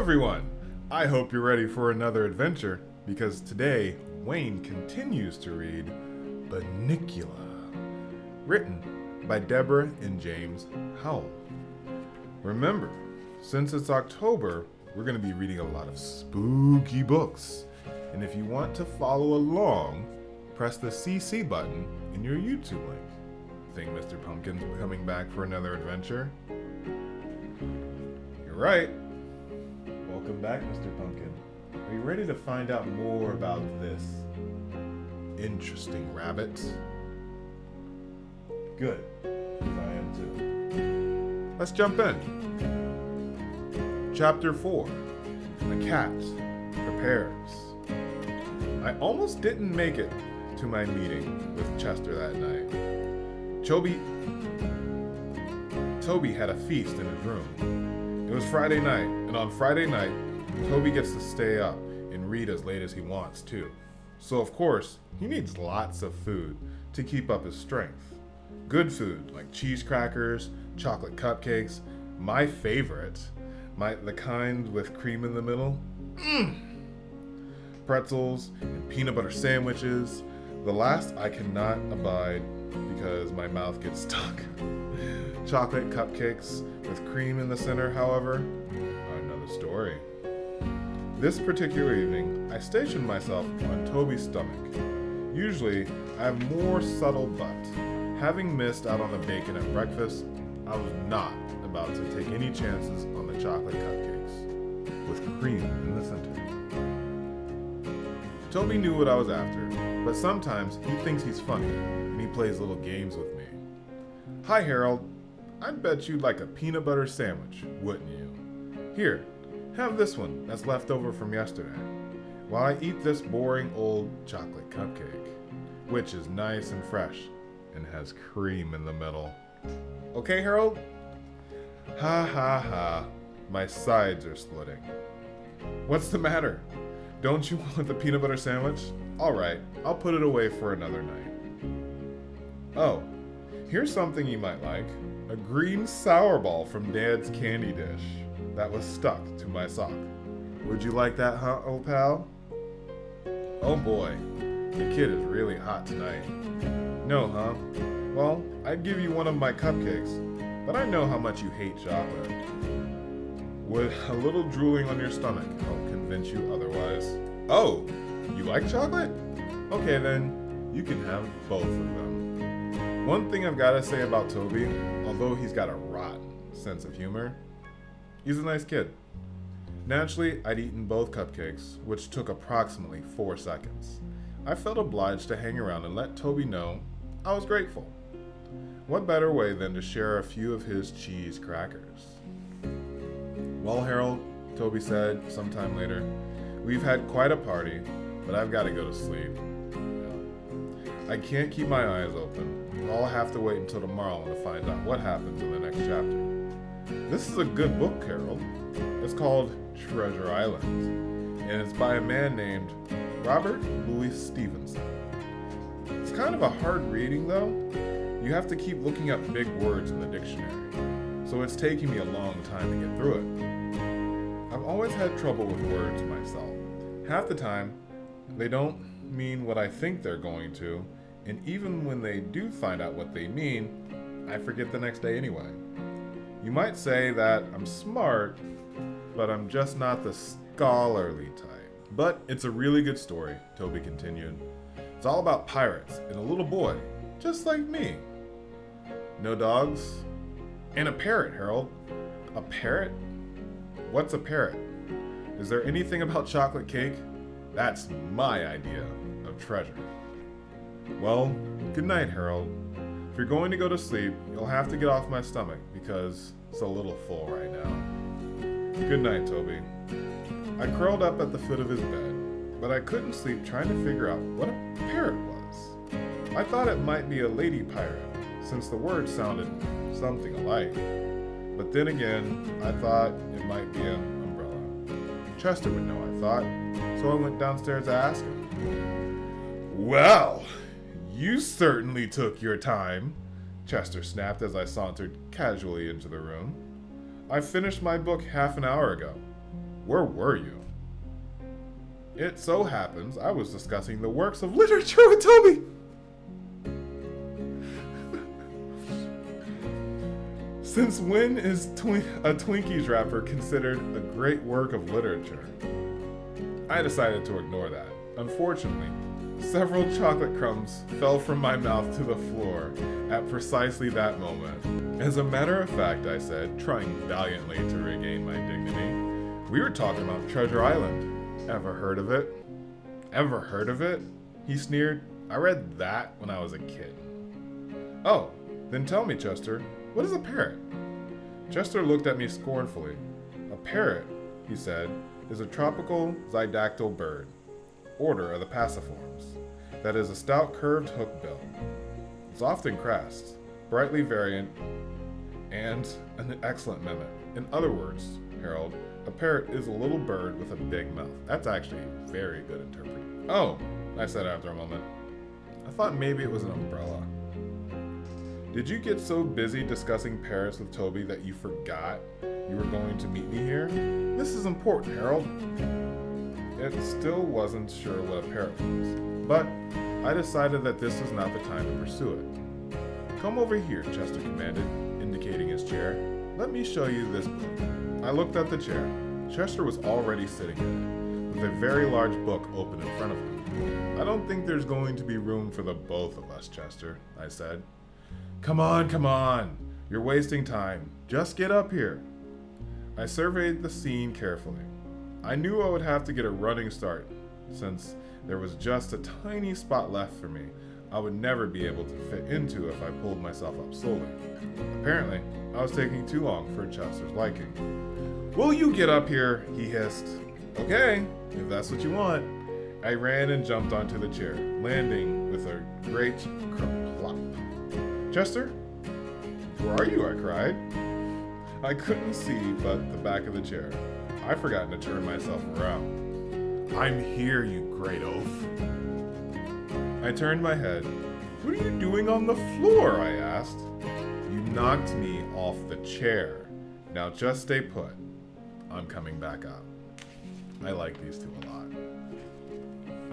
everyone! I hope you're ready for another adventure, because today Wayne continues to read Bunnicula, written by Deborah and James Howell. Remember, since it's October, we're going to be reading a lot of spooky books, and if you want to follow along, press the CC button in your YouTube link. Think Mr. Pumpkin's coming back for another adventure? You're right. Welcome back, Mr. Pumpkin. Are you ready to find out more about this interesting rabbit? Good, because I am too. Let's jump in. Chapter 4. The cat prepares. I almost didn't make it to my meeting with Chester that night. Toby had a feast in his room. It was Friday night, and on Friday night, Toby gets to stay up and read as late as he wants too. So of course, he needs lots of food to keep up his strength. Good food like cheese crackers, chocolate cupcakes, my favorite, the kind with cream in the middle. Pretzels and peanut butter sandwiches. The last I cannot abide because my mouth gets stuck. Chocolate cupcakes with cream in the center, however, are another story. This particular evening, I stationed myself on Toby's stomach. Usually, I have more subtle, but having missed out on the bacon at breakfast, I was not about to take any chances on the chocolate cupcakes with cream in the center. Toby knew what I was after, but sometimes he thinks he's funny and he plays little games with me. Hi, Harold. I bet you'd like a peanut butter sandwich, wouldn't you? Here, have this one that's left over from yesterday, while I eat this boring old chocolate cupcake, which is nice and fresh and has cream in the middle. Okay, Harold? Ha ha ha, my sides are splitting. What's the matter? Don't you want the peanut butter sandwich? All right, I'll put it away for another night. Oh, here's something you might like. A green sour ball from Dad's candy dish that was stuck to my sock. Would you like that, huh, old pal? Oh boy, the kid is really hot tonight. No, huh? Well, I'd give you one of my cupcakes, but I know how much you hate chocolate. Would a little drooling on your stomach help convince you otherwise? Oh, you like chocolate? Okay then, you can have both of them. One thing I've got to say about Toby, although he's got a rotten sense of humor, he's a nice kid. Naturally, I'd eaten both cupcakes, which took approximately 4 seconds. I felt obliged to hang around and let Toby know I was grateful. What better way than to share a few of his cheese crackers? Well, Harold, Toby said sometime later, we've had quite a party, but I've got to go to sleep. I can't keep my eyes open. I'll have to wait until tomorrow to find out what happens in the next chapter. This is a good book, Harold. It's called Treasure Island, and it's by a man named Robert Louis Stevenson. It's kind of a hard reading, though. You have to keep looking up big words in the dictionary, so it's taking me a long time to get through it. I've always had trouble with words myself. Half the time, they don't mean what I think they're going to, and even when they do find out what they mean, I forget the next day anyway. You might say that I'm smart, but I'm just not the scholarly type. But it's a really good story, Toby continued. It's all about pirates and a little boy, just like me. No dogs? And a parrot, Harold. A parrot? What's a parrot? Is there anything about chocolate cake? That's my idea of treasure. Well, good night, Harold. If you're going to go to sleep, you'll have to get off my stomach because it's a little full right now. Good night, Toby. I curled up at the foot of his bed, but I couldn't sleep trying to figure out what a parrot was. I thought it might be a lady pirate, since the words sounded something alike. But then again, I thought it might be an umbrella. Chester would know, I thought, so I went downstairs to ask him. Well, you certainly took your time, Chester snapped as I sauntered casually into the room. I finished my book half an hour ago. Where were you? It so happens I was discussing the works of literature with Toby. Since when is a Twinkies wrapper considered a great work of literature? I decided to ignore that. Unfortunately, several chocolate crumbs fell from my mouth to the floor at precisely that moment. As a matter of fact, I said, trying valiantly to regain my dignity, we were talking about Treasure Island. Ever heard of it? Ever heard of it? He sneered. I read that when I was a kid. Oh, then tell me, Chester, what is a parrot? Chester looked at me scornfully. A parrot, he said, is a tropical zydactyl bird, order of the paciforms, that is a stout curved hook bill. It's often crest, brightly variant, and an excellent mimic. In other words, Harold, a parrot is a little bird with a big mouth. That's actually very good interpretation. Oh, I said after a moment. I thought maybe it was an umbrella. Did you get so busy discussing parrots with Toby that you forgot you were going to meet me here? This is important, Harold. It still wasn't sure what a parrot was, but I decided that this was not the time to pursue it. Come over here, Chester commanded, indicating his chair. Let me show you this book. I looked at the chair. Chester was already sitting in it, with a very large book open in front of him. I don't think there's going to be room for the both of us, Chester, I said. Come on. You're wasting time. Just get up here. I surveyed the scene carefully. I knew I would have to get a running start, since there was just a tiny spot left for me I would never be able to fit into if I pulled myself up slowly. Apparently, I was taking too long for Chester's liking. Will you get up here? He hissed. Okay, if that's what you want. I ran and jumped onto the chair, landing with a great kerplop. Chester? Where are you? I cried. I couldn't see but the back of the chair. I'd forgotten to turn myself around. I'm here, you great oaf. I turned my head. What are you doing on the floor? I asked. You knocked me off the chair. Now just stay put. I'm coming back up. I like these two a lot.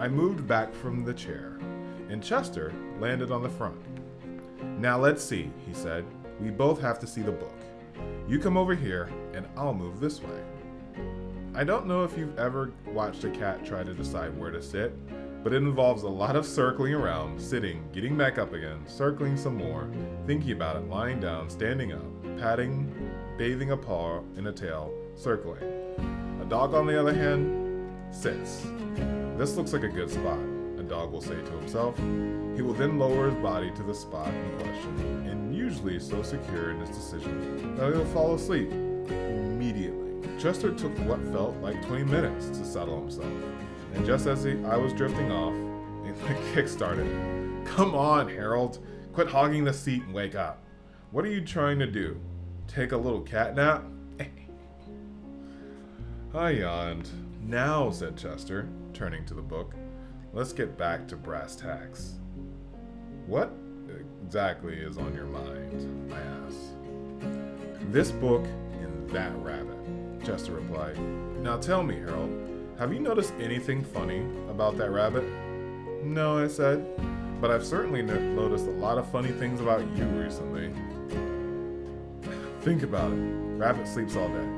I moved back from the chair, and Chester landed on the front. Now let's see, he said. We both have to see the book. You come over here, and I'll move this way. I don't know if you've ever watched a cat try to decide where to sit, but it involves a lot of circling around, sitting, getting back up again, circling some more, thinking about it, lying down, standing up, patting, bathing a paw in a tail, circling. A dog, on the other hand, sits. This looks like a good spot, a dog will say to himself. He will then lower his body to the spot in question, and usually so secure in his decision that he'll fall asleep immediately. Chester took what felt like 20 minutes to settle himself, and just as I was drifting off, a kick started. Come on, Harold, quit hogging the seat and wake up. What are you trying to do? Take a little cat nap? I yawned. Now, said Chester, turning to the book, let's get back to brass tacks. What exactly is on your mind? I asked. This book and that rabbit, Chester replied. Now tell me, Harold, have you noticed anything funny about that rabbit? No, I said, but I've certainly noticed a lot of funny things about you recently. Think about it. Rabbit sleeps all day.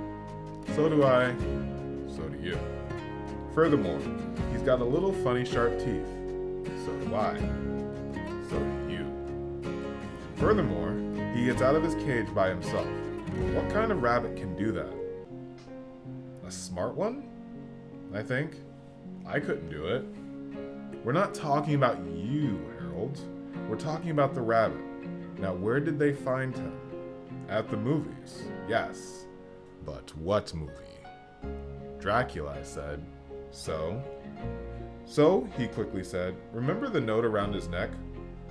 So do I. So do you. Furthermore, he's got a little funny sharp teeth. So do I. So do you. Furthermore, he gets out of his cage by himself. What kind of rabbit can do that? A smart one? I think. I couldn't do it. We're not talking about you, Harold. We're talking about the rabbit. Now, where did they find him? At the movies, yes. But what movie? Dracula, I said. So? So, he quickly said, remember the note around his neck?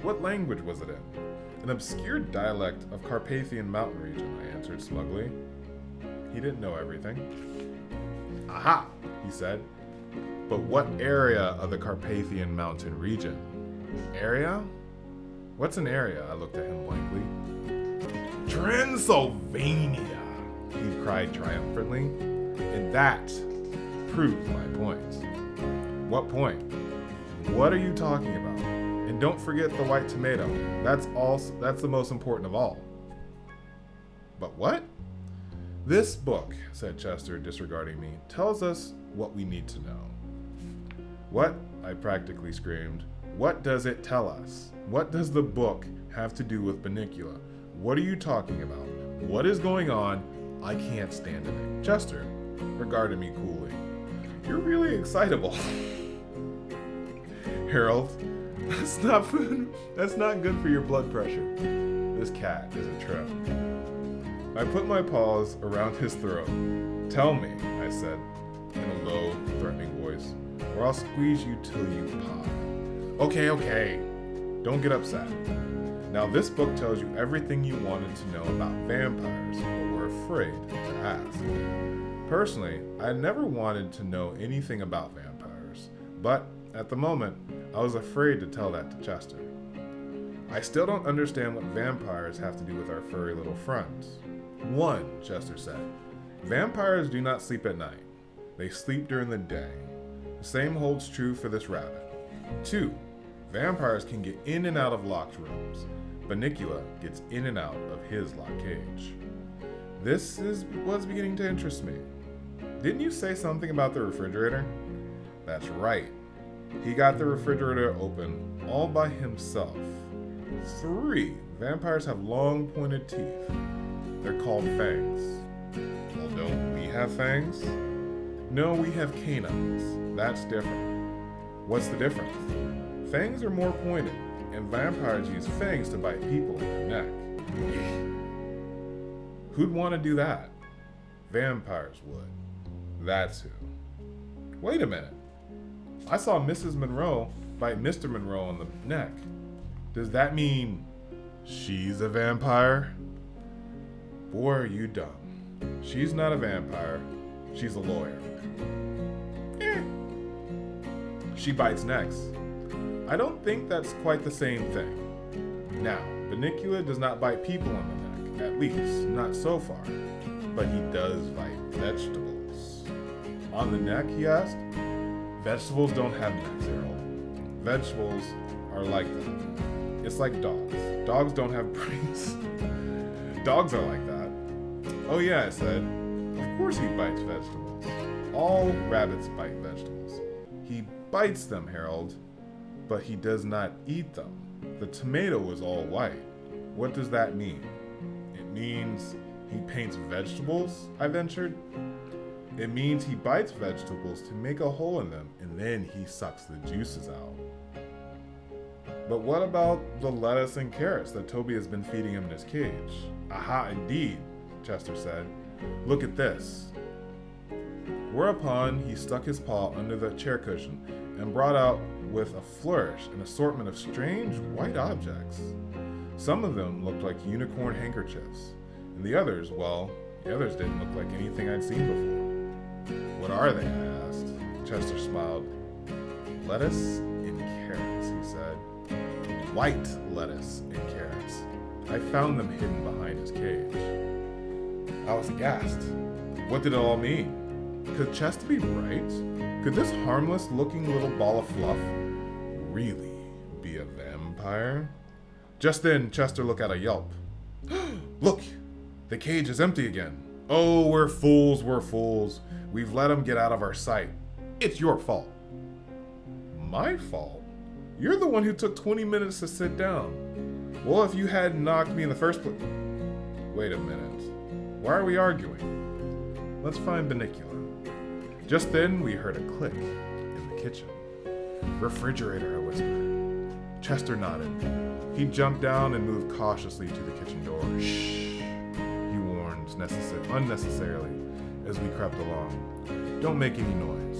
What language was it in? An obscure dialect of Carpathian mountain region, I answered smugly. He didn't know everything. Aha, he said. But what area of the Carpathian mountain region? Area? What's an area? I looked at him blankly. Transylvania, he cried triumphantly. And that proves my point. What point? What are you talking about? And don't forget the white tomato. That's the most important of all. But what? This book, said Chester, disregarding me, tells us what we need to know. What? I practically screamed. What does it tell us? What does the book have to do with Bunnicula? What are you talking about? What is going on? I can't stand it. Chester regarded me coolly. You're really excitable. Harold, that's not good for your blood pressure. This cat is a trip. I put my paws around his throat. Tell me, I said, in a low, threatening voice, or I'll squeeze you till you pop. Okay. Don't get upset. Now, this book tells you everything you wanted to know about vampires, but were afraid to ask. Personally, I never wanted to know anything about vampires, but at the moment, I was afraid to tell that to Chester. I still don't understand what vampires have to do with our furry little friends. 1, Chester said, vampires do not sleep at night. They sleep during the day. The same holds true for this rabbit. 2, vampires can get in and out of locked rooms. Bunnicula gets in and out of his locked cage. This was beginning to interest me. Didn't you say something about the refrigerator? That's right. He got the refrigerator open all by himself. 3, vampires have long pointed teeth. They're called fangs. Well, don't we have fangs? No, we have canines. That's different. What's the difference? Fangs are more pointed, and vampires use fangs to bite people in the neck. Who'd want to do that? Vampires would. That's who. Wait a minute. I saw Mrs. Monroe bite Mr. Monroe on the neck. Does that mean she's a vampire? Boy, are you dumb. She's not a vampire. She's a lawyer. She bites necks. I don't think that's quite the same thing. Now, Bunnicula does not bite people on the neck, at least not so far. But he does bite vegetables. On the neck, he asked? Vegetables don't have necks, Harold. Vegetables are like that. It's like dogs. Dogs don't have brains. Dogs are like that. Oh yeah, I said. Of course he bites vegetables. All rabbits bite vegetables. He bites them, Harold, but he does not eat them. The tomato was all white. What does that mean? It means he paints vegetables, I ventured. It means he bites vegetables to make a hole in them, and then he sucks the juices out. But what about the lettuce and carrots that Toby has been feeding him in his cage? Aha, indeed, Chester said. Look at this. Whereupon he stuck his paw under the chair cushion and brought out with a flourish an assortment of strange white objects. Some of them looked like unicorn handkerchiefs, and the others didn't look like anything I'd seen before. What are they? I asked. Chester smiled. Lettuce and carrots, he said. White lettuce and carrots. I found them hidden behind his cage. I was aghast. What did it all mean? Could Chester be right? Could this harmless-looking little ball of fluff really be a vampire? Just then, Chester let out a yelp. Look! The cage is empty again. Oh, we're fools, we're fools. We've let him get out of our sight. It's your fault. My fault? You're the one who took 20 minutes to sit down. Well, if you hadn't knocked me in the first place... Wait a minute. Why are we arguing? Let's find Bunnicula. Just then, we heard a click in the kitchen. Refrigerator, I whispered. Chester nodded. He jumped down and moved cautiously to the kitchen door. Shh, he warned unnecessarily as we crept along. Don't make any noise.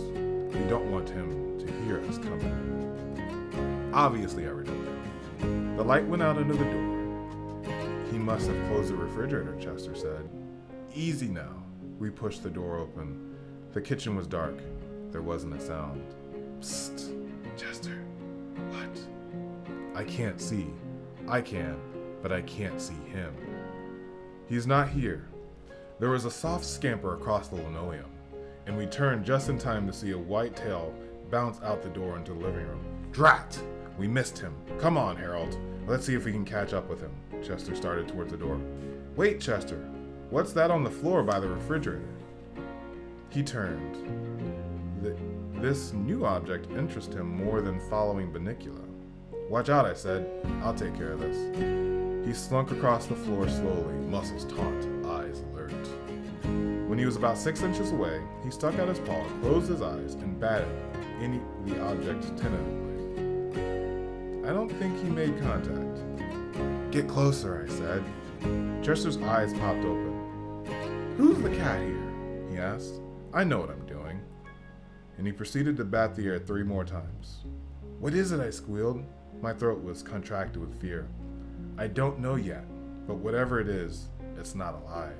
We don't want him to hear us coming. Obviously, I retorted. The light went out under the door. He must have closed the refrigerator, Chester said. Easy now. We pushed the door open. The kitchen was dark. There wasn't a sound. Psst, Chester. What? I can't see. I can, but I can't see him. He's not here. There was a soft scamper across the linoleum. and we turned just in time to see a white tail bounce out the door into the living room. Drat! We missed him. Come on, Harold. Let's see if we can catch up with him. Chester started towards the door. Wait, Chester. What's that on the floor by the refrigerator? He turned. This new object interested him more than following Bunnicula. Watch out, I said. I'll take care of this. He slunk across the floor slowly, muscles taut, eyes alert. When he was about 6 inches away, he stuck out his paw, closed his eyes, and batted the object tentatively. I don't think he made contact. Get closer, I said. Chester's eyes popped open. Who's the cat here? He asked. I know what I'm doing. And he proceeded to bat the air 3 more times. What is it? I squealed. My throat was contracted with fear. I don't know yet, but whatever it is, it's not alive.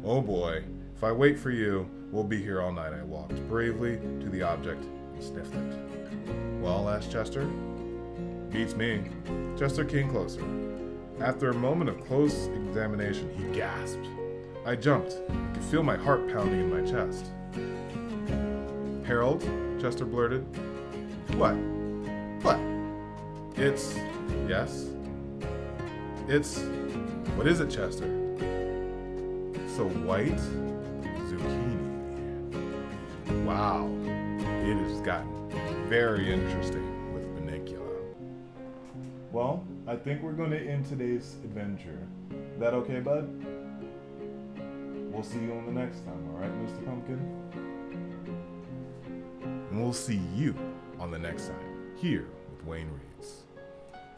Oh boy, if I wait for you, we'll be here all night. I walked bravely to the object and sniffed it. Well, asked Chester. Beats me. Chester came closer. After a moment of close examination, he gasped. I jumped. I could feel my heart pounding in my chest. Harold, Chester blurted. What? What? It's... Yes? It's... What is it, Chester? It's a white zucchini. Wow. It has gotten very interesting with Bunnicula. Well, I think we're going to end today's adventure. That okay, bud? We'll see you on the next time, alright, Mr. Pumpkin? And we'll see you on the next time, here with Wayne Reads.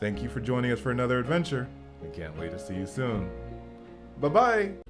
Thank you for joining us for another adventure. I can't wait to see you soon. Bye-bye!